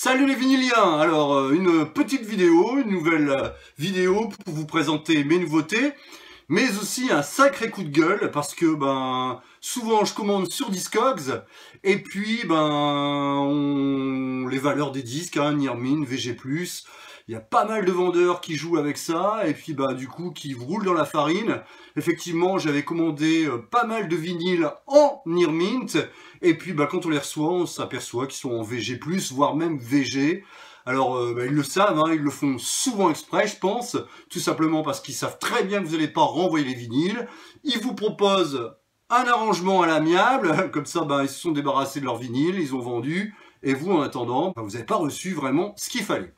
Salut les vinyliens. Alors une petite vidéo, une nouvelle vidéo pour vous présenter mes nouveautés, mais aussi un sacré coup de gueule parce que souvent je commande sur Discogs et puis les valeurs des disques, Nearmin, VG+, il y a pas mal de vendeurs qui jouent avec ça et puis du coup qui vous roulent dans la farine. Effectivement, j'avais commandé pas mal de vinyles en Nearmint et puis quand on les reçoit, on s'aperçoit qu'ils sont en VG+, voire même VG. Alors ils le savent, ils le font souvent exprès, je pense, tout simplement parce qu'ils savent très bien que vous n'allez pas renvoyer les vinyles. Ils vous proposent un arrangement à l'amiable, comme ça ils se sont débarrassés de leurs vinyles, ils ont vendu, et vous en attendant, vous n'avez pas reçu vraiment ce qu'il fallait.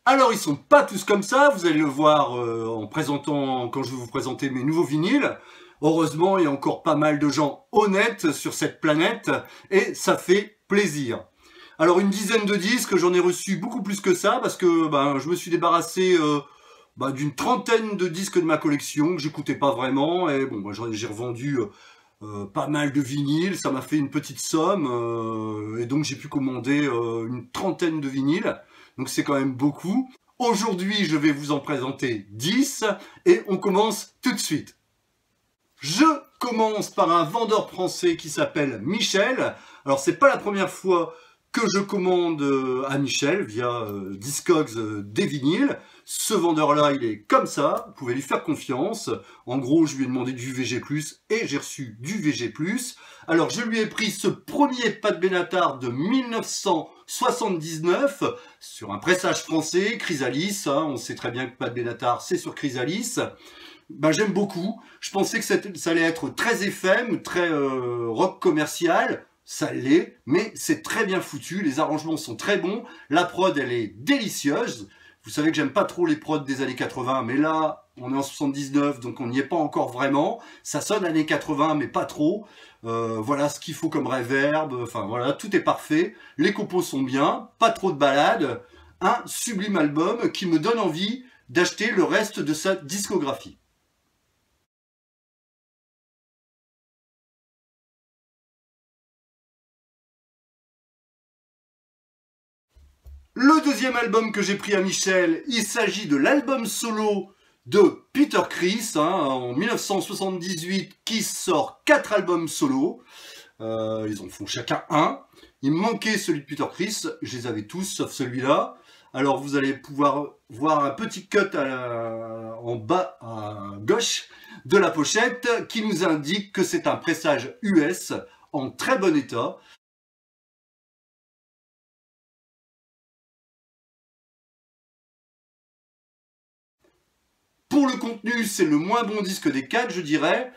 Alors ils sont pas tous comme ça, vous allez le voir quand je vais vous présenter mes nouveaux vinyles. Heureusement, il y a encore pas mal de gens honnêtes sur cette planète, et ça fait plaisir. Alors une dizaine de disques, j'en ai reçu beaucoup plus que ça, parce que je me suis débarrassé d'une trentaine de disques de ma collection, que j'écoutais pas vraiment, et j'ai revendu pas mal de vinyles, ça m'a fait une petite somme, et donc j'ai pu commander une trentaine de vinyles. Donc c'est quand même beaucoup. Aujourd'hui, je vais vous en présenter 10 et on commence tout de suite. Je commence par un vendeur français qui s'appelle Michel. Alors c'est pas la première fois que je commande à Michel via Discogs des vinyles. Ce vendeur-là, il est comme ça, vous pouvez lui faire confiance. En gros, je lui ai demandé du VG+, et j'ai reçu du VG+. Alors, je lui ai pris ce premier Pat Benatar de 1979, sur un pressage français, Chrysalis, on sait très bien que Pat Benatar, c'est sur Chrysalis. J'aime beaucoup, je pensais que ça allait être très FM, très rock commercial, ça l'est, mais c'est très bien foutu, les arrangements sont très bons, la prod elle est délicieuse. Vous savez que j'aime pas trop les prods des années 80, mais là, on est en 79, donc on n'y est pas encore vraiment. Ça sonne années 80, mais pas trop. Voilà ce qu'il faut comme reverb, enfin voilà, tout est parfait. Les compos sont bien, pas trop de balades. Un sublime album qui me donne envie d'acheter le reste de sa discographie. Le deuxième album que j'ai pris à Michel, il s'agit de l'album solo de Peter Criss, en 1978, qui sort 4 albums solo. Ils en font chacun un. Il me manquait celui de Peter Criss, je les avais tous, sauf celui-là. Alors vous allez pouvoir voir un petit cut en bas à gauche de la pochette qui nous indique que c'est un pressage US en très bon état. Pour le contenu, c'est le moins bon disque des 4, je dirais.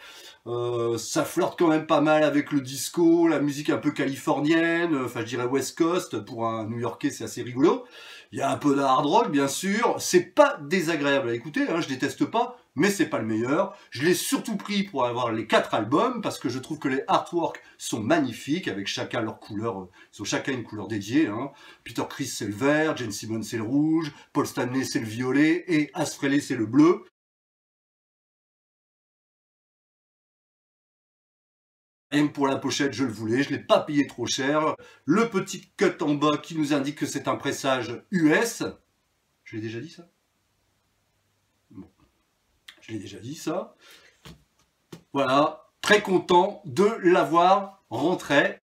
Ça flirte quand même pas mal avec le disco, la musique un peu californienne, enfin je dirais West Coast, pour un New-Yorkais c'est assez rigolo. Il y a un peu de hard rock bien sûr, c'est pas désagréable à écouter, je déteste pas, mais c'est pas le meilleur. Je l'ai surtout pris pour avoir les 4 albums, parce que je trouve que les artworks sont magnifiques, avec chacun leur couleur, ils ont chacun une couleur dédiée. Peter Criss c'est le vert, Gene Simmons c'est le rouge, Paul Stanley c'est le violet, et Ace Frehley c'est le bleu. Et pour la pochette, je le voulais, je ne l'ai pas payé trop cher. Le petit cut en bas qui nous indique que c'est un pressage US. Je l'ai déjà dit ça? Bon, je l'ai déjà dit ça. Voilà, très content de l'avoir rentré.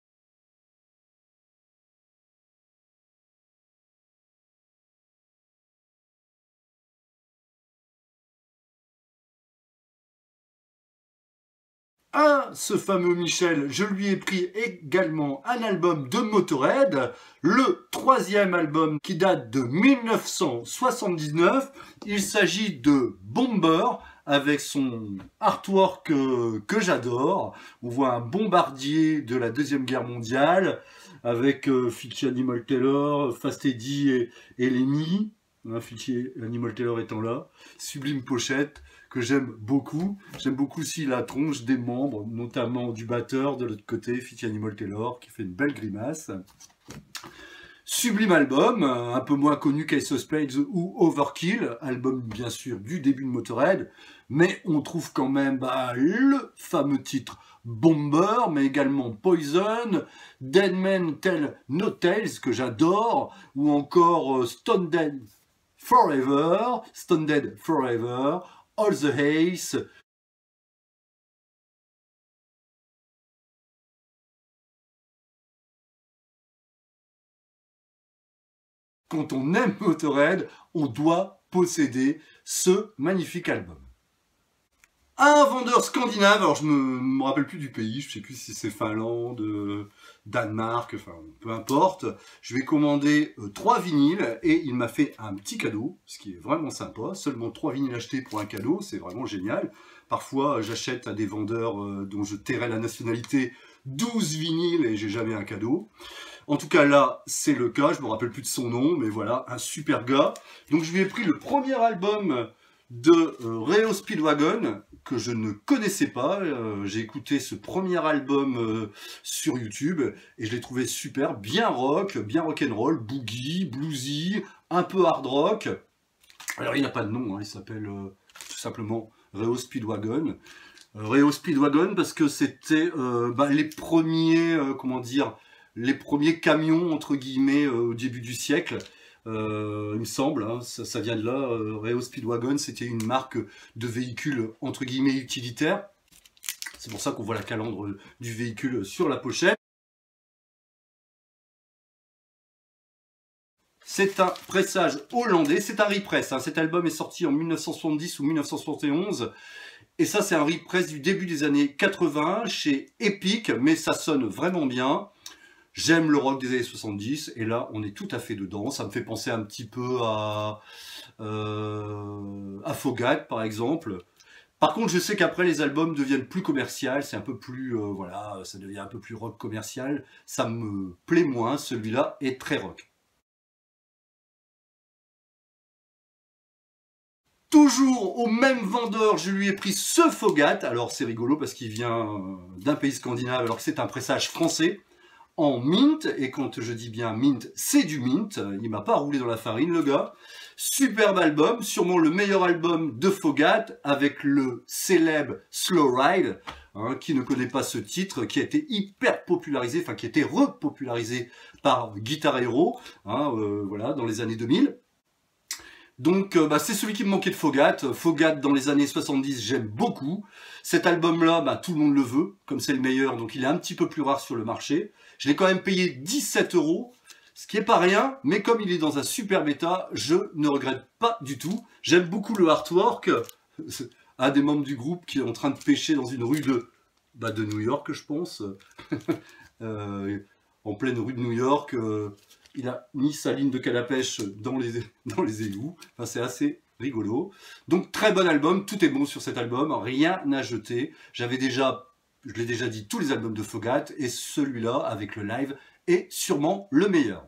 À ce fameux Michel, je lui ai pris également un album de Motörhead, le 3e album qui date de 1979. Il s'agit de Bomber, avec son artwork que j'adore. On voit un bombardier de la Deuxième Guerre mondiale, avec Fitchy Animal Taylor, Fast Eddie et Lemmy. Fitchy Animal Taylor étant là. Sublime pochette que j'aime beaucoup. J'aime beaucoup aussi la tronche des membres, notamment du batteur de l'autre côté, Fitchy Animal Taylor, qui fait une belle grimace. sublime album, un peu moins connu qu'Ace of Spades ou Overkill, album bien sûr du début de Motörhead, mais on trouve quand même le fameux titre Bomber, mais également Poison, Dead Men Tell No Tales, que j'adore, ou encore Stone Dead Forever, All the Ace. Quand on aime Motörhead, on doit posséder ce magnifique album. Un vendeur scandinave, alors je me rappelle plus du pays, je sais plus si c'est Finlande, Danemark, enfin peu importe. Je vais commander 3 vinyles et il m'a fait un petit cadeau, ce qui est vraiment sympa. Seulement 3 vinyles achetés pour un cadeau, c'est vraiment génial. Parfois j'achète à des vendeurs dont je tairai la nationalité 12 vinyles et j'ai jamais un cadeau. En tout cas là, c'est le cas, je me rappelle plus de son nom, mais voilà, un super gars. Donc je lui ai pris le premier album de Reo Speedwagon, que je ne connaissais pas. J'ai écouté ce premier album sur YouTube, et je l'ai trouvé super, bien rock, bien rock'n'roll, boogie, bluesy, un peu hard rock. Alors il n'a pas de nom, hein, il s'appelle tout simplement Reo Speedwagon. Reo Speedwagon parce que c'était les premiers, comment dire, les premiers camions, entre guillemets, au début du siècle. Il me semble, hein, ça vient de là. Reo Speedwagon, c'était une marque de véhicules, entre guillemets, utilitaires. C'est pour ça qu'on voit la calandre du véhicule sur la pochette. C'est un pressage hollandais, c'est un repress. Hein. Cet album est sorti en 1970 ou 1971. Et ça, c'est un repress du début des années 80 chez Epic, mais ça sonne vraiment bien. J'aime le rock des années 70, et là, on est tout à fait dedans. Ça me fait penser un petit peu à Fogat, par exemple. Par contre, je sais qu'après, les albums deviennent plus commerciaux. C'est un peu plus, voilà, ça devient un peu plus rock commercial. Ça me plaît moins. Celui-là est très rock. Toujours au même vendeur, je lui ai pris ce Fogat. Alors, c'est rigolo parce qu'il vient d'un pays scandinave, alors que c'est un pressage français. En mint, et quand je dis bien mint, c'est du mint, il m'a pas roulé dans la farine le gars. Superbe album, sûrement le meilleur album de Fogat, avec le célèbre Slow Ride, hein, qui ne connaît pas ce titre, qui a été hyper popularisé, enfin qui a été repopularisé par Guitar Hero, hein, voilà, dans les années 2000. Donc c'est celui qui me manquait de Fogat. Fogat dans les années 70, j'aime beaucoup. Cet album-là, tout le monde le veut, comme c'est le meilleur, donc il est un petit peu plus rare sur le marché. Je l'ai quand même payé 17 €, ce qui est pas rien, mais comme il est dans un super état, je ne regrette pas du tout. J'aime beaucoup le artwork. Un des membres du groupe qui est en train de pêcher dans une rue de New York, je pense. En pleine rue de New York. Il a mis sa ligne de canne à pêche dans les égouts. Enfin, c'est assez rigolo. Donc, très bon album. Tout est bon sur cet album. Rien à jeter. Je l'ai déjà dit, tous les albums de Fogat. Et celui-là, avec le live, est sûrement le meilleur.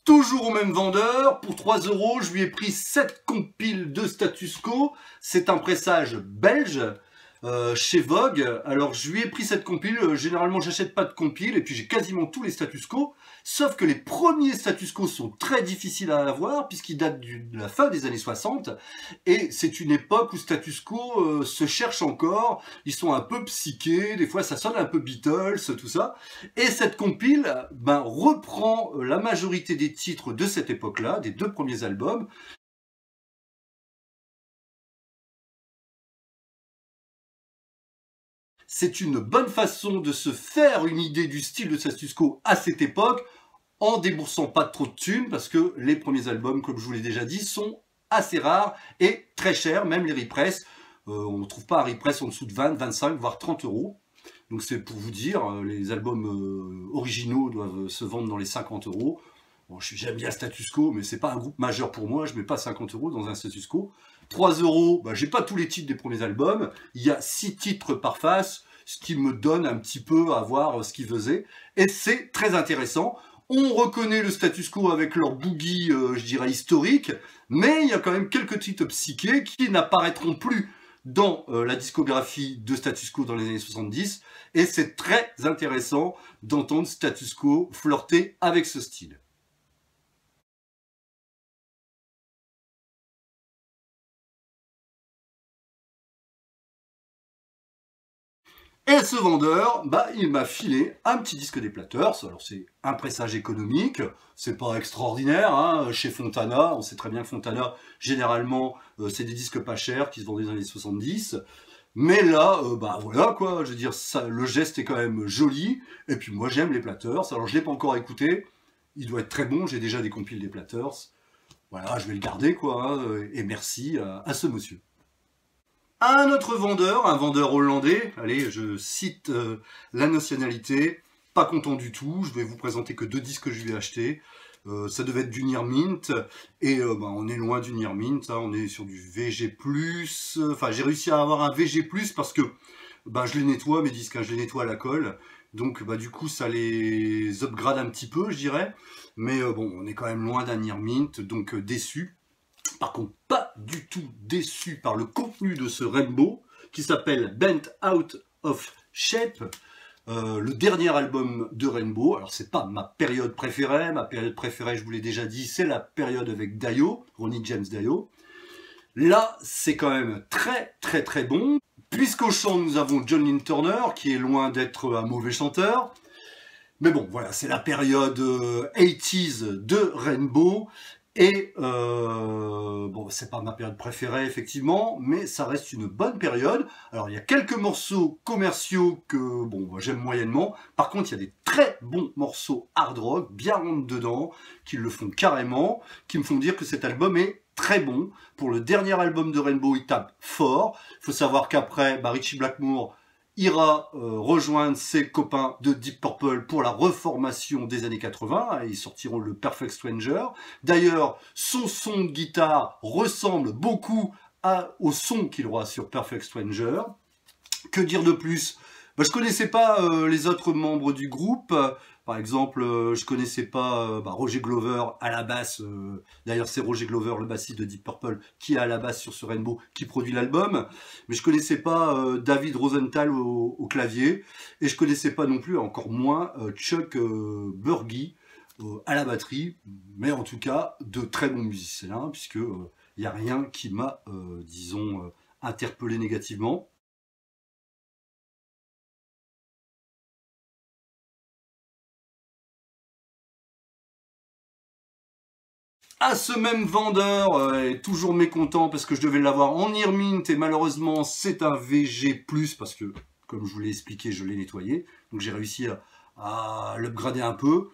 Toujours au même vendeur, pour 3 €, je lui ai pris 7 compiles de Status Quo. C'est un pressage belge chez Vogue. Alors je lui ai pris cette compile. Généralement, j'achète pas de compile et puis j'ai quasiment tous les Status Quo. Sauf que les premiers Status Quo sont très difficiles à avoir puisqu'ils datent de la fin des années 60. Et c'est une époque où Status Quo se cherche encore. Ils sont un peu psychés. Des fois, ça sonne un peu Beatles, tout ça. Et cette compile reprend la majorité des titres de cette époque-là, des 2 premiers albums. C'est une bonne façon de se faire une idée du style de Status Quo à cette époque, en déboursant pas trop de thunes, parce que les premiers albums, comme je vous l'ai déjà dit, sont assez rares et très chers, même les repress. On ne trouve pas un repress en dessous de 20, 25, voire 30 €. Donc c'est pour vous dire, les albums originaux doivent se vendre dans les 50 €. Bon, j'aime bien Status Quo, mais c'est pas un groupe majeur pour moi, je mets pas 50 € dans un Status Quo. 3 €, j'ai pas tous les titres des premiers albums, il y a 6 titres par face, ce qui me donne un petit peu à voir ce qu'ils faisaient, et c'est très intéressant. On reconnaît le Status Quo avec leur boogie, je dirais, historique, mais il y a quand même quelques titres psychés qui n'apparaîtront plus dans la discographie de Status Quo dans les années 70, et c'est très intéressant d'entendre Status Quo flirter avec ce style. Et ce vendeur, bah, il m'a filé un petit disque des Platters. Alors c'est un pressage économique, c'est pas extraordinaire, hein. Chez Fontana, on sait très bien que Fontana, généralement, c'est des disques pas chers qui se vendaient dans les années 70. Mais là, bah voilà quoi, je veux dire, ça, le geste est quand même joli. Et puis moi j'aime les Platters, alors je l'ai pas encore écouté, il doit être très bon, j'ai déjà des compiles des Platters. Voilà, je vais le garder quoi, hein, et merci à ce monsieur. Un autre vendeur, un vendeur hollandais, allez, je cite la nationalité, pas content du tout, je vais vous présenter que 2 disques que je lui ai achetés. Ça devait être du Near Mint, et bah, on est loin du Near Mint, hein, on est sur du VG+, enfin j'ai réussi à avoir un VG+, parce que bah, je les nettoie, mes disques, hein, je les nettoie à la colle, donc bah, du coup ça les upgrade un petit peu, je dirais, mais bon, on est quand même loin d'un Near Mint, donc déçu. Par contre, pas du tout déçu par le contenu de ce Rainbow, qui s'appelle Bent Out of Shape, le dernier album de Rainbow. Alors c'est pas ma période préférée, je vous l'ai déjà dit, c'est la période avec Dio, Ronnie James Dio. Là, c'est quand même très très très bon, puisqu'au chant nous avons John Lynn Turner, qui est loin d'être un mauvais chanteur. Mais bon, voilà, c'est la période 80s de Rainbow. Et bon, c'est pas ma période préférée effectivement, mais ça reste une bonne période. Alors il y a quelques morceaux commerciaux que bon, moi j'aime moyennement. Par contre, il y a des très bons morceaux hard rock, bien rentre dedans, qui le font carrément, qui me font dire que cet album est très bon. Pour le dernier album de Rainbow, il tape fort. Il faut savoir qu'après, bah, Ritchie Blackmore ira rejoindre ses copains de Deep Purple pour la reformation des années 80, et ils sortiront le Perfect Stranger. D'ailleurs, son son de guitare ressemble beaucoup au son qu'il aura sur Perfect Stranger. Que dire de plus? Bah, je connaissais pas les autres membres du groupe. Par exemple, je connaissais pas Roger Glover à la basse. D'ailleurs, c'est Roger Glover, le bassiste de Deep Purple, qui est à la basse sur ce Rainbow, qui produit l'album. Mais je connaissais pas David Rosenthal au clavier. Et je connaissais pas non plus, encore moins, Chuck Burgi à la batterie. Mais en tout cas, de très bons musiciens, puisque il n'y a rien qui m'a, disons, interpellé négativement. À ce même vendeur est toujours mécontent parce que je devais l'avoir en Near Mint et malheureusement c'est un VG+, parce que comme je vous l'ai expliqué, je l'ai nettoyé, donc j'ai réussi à l'upgrader un peu.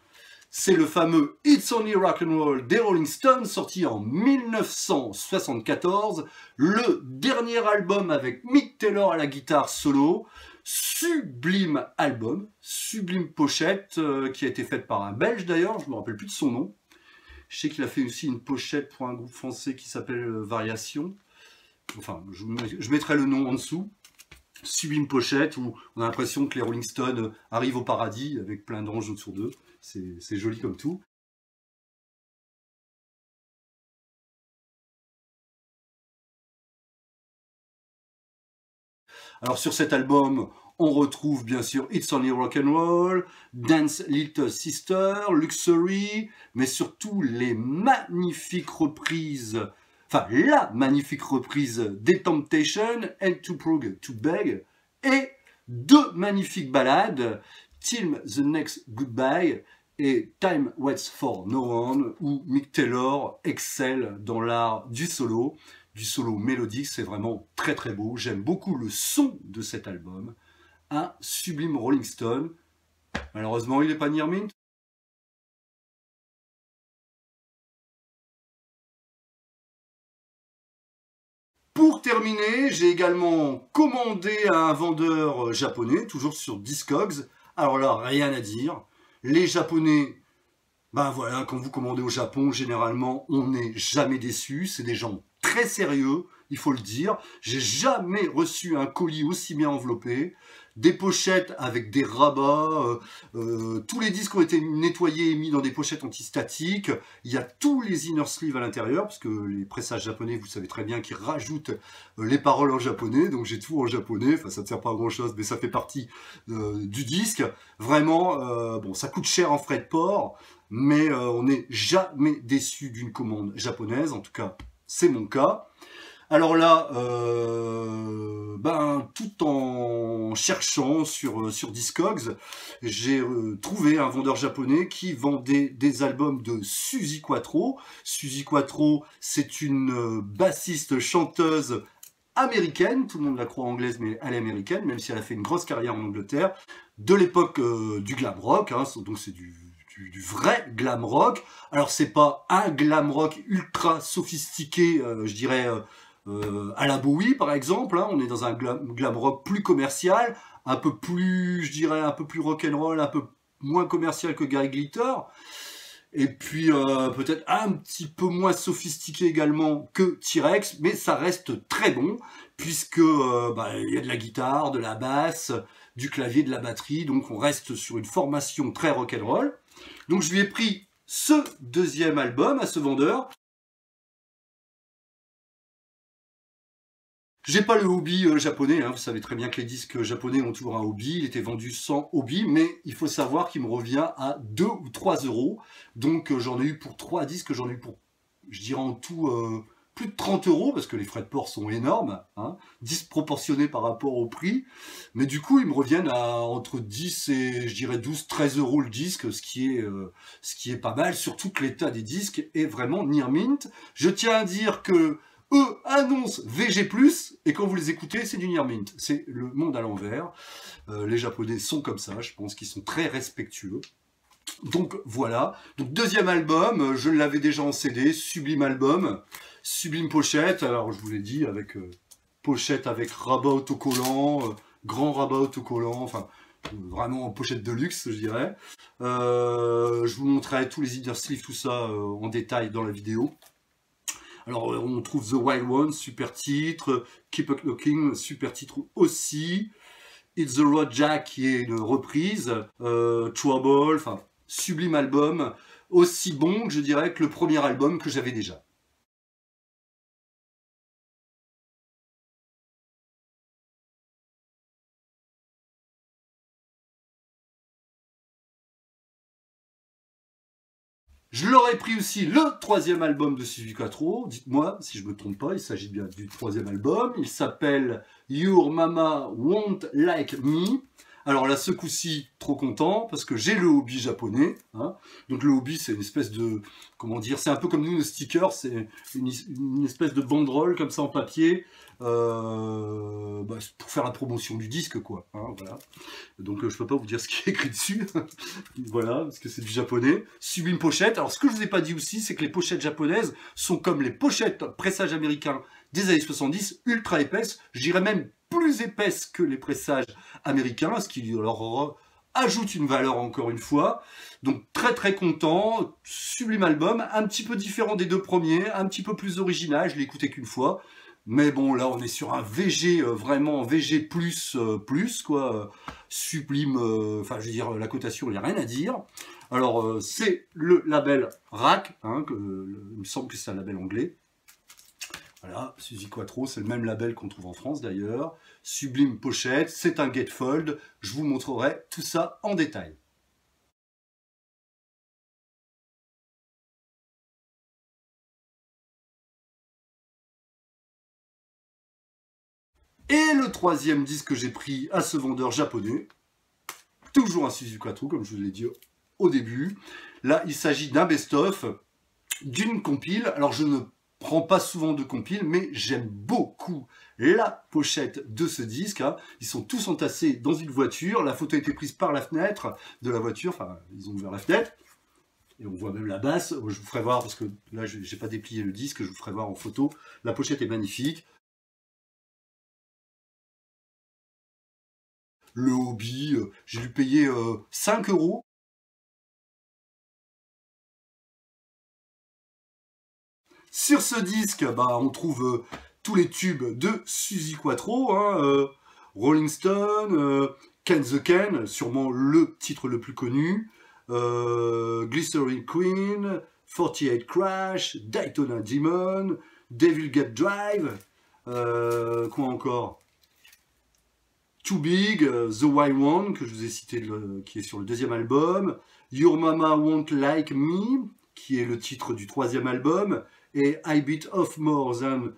C'est le fameux It's Only Rock'n'Roll des Rolling Stones, sorti en 1974, le dernier album avec Mick Taylor à la guitare solo. Sublime album, sublime pochette qui a été faite par un Belge d'ailleurs, je me rappelle plus de son nom. Je sais qu'il a fait aussi une pochette pour un groupe français qui s'appelle Variation. Enfin, je mettrai le nom en dessous. Sublime pochette où on a l'impression que les Rolling Stones arrivent au paradis avec plein d'anges autour d'eux. C'est joli comme tout. Alors sur cet album, on retrouve bien sûr It's Only Rock'n'Roll, Dance Little Sister, Luxury, mais surtout les magnifiques reprises, enfin la magnifique reprise des Temptations, And Too Proud to Beg, et 2 magnifiques ballades, Till the Next Goodbye et Time Waits for No One, où Mick Taylor excelle dans l'art du solo mélodique. C'est vraiment très très beau. J'aime beaucoup le son de cet album. Un sublime Rolling Stone. Malheureusement, il n'est pas Near Mint. Pour terminer, j'ai également commandé à un vendeur japonais, toujours sur Discogs. Alors là, rien à dire. Les Japonais, ben voilà, quand vous commandez au Japon, généralement, on n'est jamais déçu. C'est des gens très sérieux, il faut le dire. J'ai jamais reçu un colis aussi bien enveloppé. Des pochettes avec des rabats, tous les disques ont été nettoyés et mis dans des pochettes antistatiques. Il y a tous les inner sleeves à l'intérieur, parce que les pressages japonais, vous savez très bien qu'ils rajoutent les paroles en japonais, donc j'ai tout en japonais. Enfin, ça ne sert pas à grand chose, mais ça fait partie du disque. Vraiment, bon, ça coûte cher en frais de port, mais on n'est jamais déçu d'une commande japonaise, en tout cas, c'est mon cas. Alors là, tout en cherchant sur Discogs, j'ai trouvé un vendeur japonais qui vendait des albums de Suzi Quatro. Suzi Quatro, c'est une bassiste chanteuse américaine, tout le monde la croit anglaise, mais elle est américaine, même si elle a fait une grosse carrière en Angleterre, de l'époque du glam rock, hein, donc c'est du vrai glam rock. Alors c'est pas un glam rock ultra sophistiqué, je dirais à la Bowie par exemple, hein. On est dans un glam rock plus commercial, un peu plus, je dirais, un peu plus rock'n'roll, un peu moins commercial que Gary Glitter, et puis peut-être un petit peu moins sophistiqué également que T-Rex, mais ça reste très bon, puisque il y a de la guitare, de la basse, du clavier, de la batterie, donc on reste sur une formation très rock'n'roll. Donc je lui ai pris ce deuxième album à ce vendeur. J'ai pas le hobby japonais, hein. Vous savez très bien que les disques japonais ont toujours un hobby, il était vendu sans hobby, mais il faut savoir qu'il me revient à 2 ou 3 euros. Donc j'en ai eu pour 3 disques, j'en ai eu pour, je dirais en tout, plus de 30 euros, parce que les frais de port sont énormes, hein, disproportionnés par rapport au prix. Mais du coup, ils me reviennent à entre 10 et, je dirais, 12, 13 euros le disque, ce qui est pas mal, surtout que l'état des disques est vraiment near mint. Je tiens à dire que eux annoncent VG+, et quand vous les écoutez, c'est du near mint. C'est le monde à l'envers. Les Japonais sont comme ça, je pense qu'ils sont très respectueux. Donc voilà. Donc deuxième album, je l'avais déjà en CD, sublime album, sublime pochette. Alors je vous l'ai dit, avec pochette avec rabat autocollant, grand rabat autocollant, enfin vraiment en pochette de luxe, je dirais. Je vous montrerai tous les inner sleeves, tout ça en détail dans la vidéo. Alors, on trouve The Wild Ones, super titre. Keep It Looking, super titre aussi. It's the Road Jack, qui est une reprise. Trouble, enfin, sublime album. Aussi bon, je dirais, que le premier album que j'avais déjà. Je leur ai pris aussi le troisième album de Suzi Quatro. Dites-moi si je ne me trompe pas, il s'agit bien du troisième album. Il s'appelle Your Mama Won't Like Me. Alors là, ce coup-ci, trop content, parce que j'ai le hobby japonais. Hein. Donc le hobby, c'est une espèce de... Comment dire? C'est un peu comme nous, nos stickers. C'est une espèce de banderole, comme ça, en papier. Pour faire la promotion du disque, quoi. Hein, voilà. Donc je peux pas vous dire ce qui est écrit dessus. Voilà, parce que c'est du japonais. Sublime pochette. Alors ce que je vous ai pas dit aussi, c'est que les pochettes japonaises sont comme les pochettes pressage américains des années 70, ultra épaisses. Je dirais même plus épaisses que les pressages américains, ce qui leur ajoute une valeur encore une fois. Donc très très content. Sublime album, un petit peu différent des deux premiers, un petit peu plus original. Je l'ai écouté qu'une fois. Mais bon, là, on est sur un VG, vraiment VG++, quoi, sublime, enfin, je veux dire, la cotation, il n'y a rien à dire. Alors, c'est le label RAK, hein, il me semble que c'est un label anglais. Voilà, Suzi Quatro, c'est le même label qu'on trouve en France, d'ailleurs. Sublime pochette, c'est un gatefold, je vous montrerai tout ça en détail. Et le troisième disque que j'ai pris à ce vendeur japonais, toujours un Suzi Quatro, comme je vous l'ai dit au début. Là, il s'agit d'un best-of, d'une compile. Alors, je ne prends pas souvent de compile, mais j'aime beaucoup la pochette de ce disque. Hein. Ils sont tous entassés dans une voiture. La photo a été prise par la fenêtre de la voiture. Enfin, ils ont ouvert la fenêtre. Et on voit même la basse. Je vous ferai voir, parce que là, je n'ai pas déplié le disque. Je vous ferai voir en photo. La pochette est magnifique. Le hobby, j'ai dû payer 5 euros. Sur ce disque, on trouve tous les tubes de Suzi Quatro, hein, Rolling Stone, Ken the Ken, sûrement le titre le plus connu, Glycerine Queen, 48 Crash, Daytona Demon, Devil Get Drive, quoi encore, Too Big, The Wild One, que je vous ai cité, qui est sur le deuxième album, Your Mama Won't Like Me, qui est le titre du troisième album, et I Bit Off More Than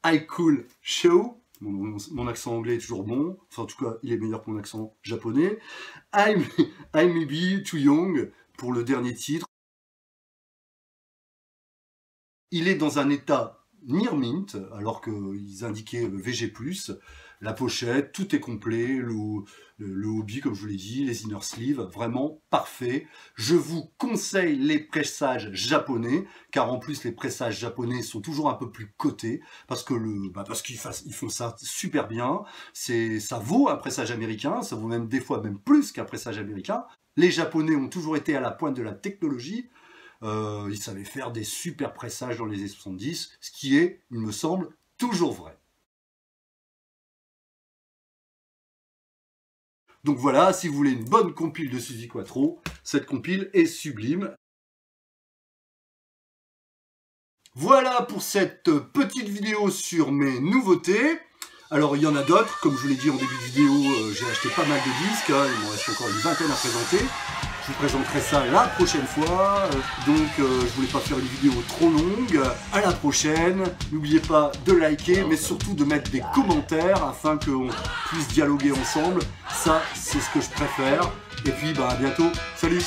I Could Show. Mon accent anglais est toujours bon, enfin en tout cas il est meilleur que mon accent japonais. I May Be Too Young pour le dernier titre. Il est dans un état near mint, alors qu'ils indiquaient VG+, la pochette, tout est complet, le hobby, comme je vous l'ai dit, les inner sleeves, vraiment parfait. Je vous conseille les pressages japonais, car en plus les pressages japonais sont toujours un peu plus cotés, parce qu'ils font ça super bien. Ça vaut un pressage américain, ça vaut même des fois même plus qu'un pressage américain. Les Japonais ont toujours été à la pointe de la technologie. Ils savaient faire des super pressages dans les années 70, ce qui est, il me semble, toujours vrai. Donc voilà, si vous voulez une bonne compile de Suzi Quatro, cette compile est sublime. Voilà pour cette petite vidéo sur mes nouveautés. Alors il y en a d'autres, comme je vous l'ai dit en début de vidéo, j'ai acheté pas mal de disques, hein, il m'en reste encore une vingtaine à présenter. Je vous présenterai ça la prochaine fois, donc je voulais pas faire une vidéo trop longue. À la prochaine, n'oubliez pas de liker, mais surtout de mettre des commentaires afin qu'on puisse dialoguer ensemble. Ça, c'est ce que je préfère. Et puis, à bientôt. Salut!